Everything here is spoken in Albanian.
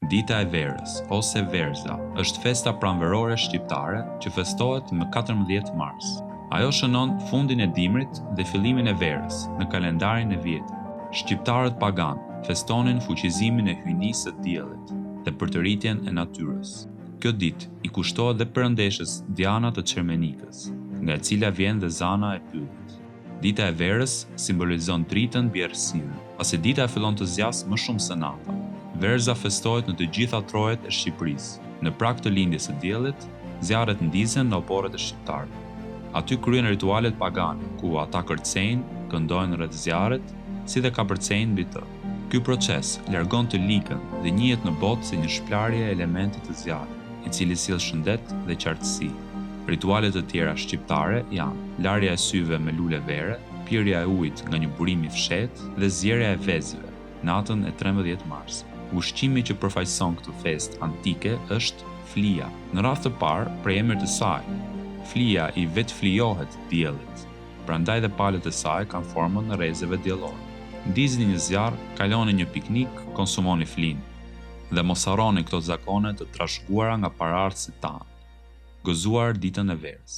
Dita e verës, ose verza, është festa pranverore shqiptare që festohet më 14 mars. Ajo shënon fundin e dimrit dhe fillimin e verës në kalendarin e vjetër. Shqiptarët pagan festonin fuqizimin e hyjnisë së diellit dhe përtëritjen e natyrës. Kjo ditë i kushtohet dhe perëndeshës Diana të Çermenikës, nga e cila vjen dhe zana e pyllit. Dita e verës simbolizon dritën mbi errësirë, pasi dita fillon të zjas më shumë se nata. Verza festohet në të gjitha trojet e Shqipërisë. Në prag të lindjes së diellit, zjarret ndizen në oporret e shqiptarëve. Aty kryen ritualet pagane, ku ata kërcejnë, këndojnë rreth zjarrit, si dhe kapërcejnë mbi të. Ky proces largon të likën dhe njihet në botë si një shplarje e elementit të zjarrit, i cili sjell shëndet dhe qartësi. Ritualet të tjera shqiptare janë larja e syve me lule vere, pirja e ujit nga një burim i fshehtë dhe zgjerrja e vezëve natën e 13 mars. Ushqimi që përfaqëson këtë festë antike është flija. Në radhë të parë, për emër të saj, flija i vetflijohet diellit. Prandaj dhe palët e saj kanë formën e rrezeve diellore. Ndizni një zjarr, kaloni një piknik, konsumoni flinë dhe mos harroni këto zakone të trashëguara nga paraardhësit tanë. Gëzuar ditën e verës.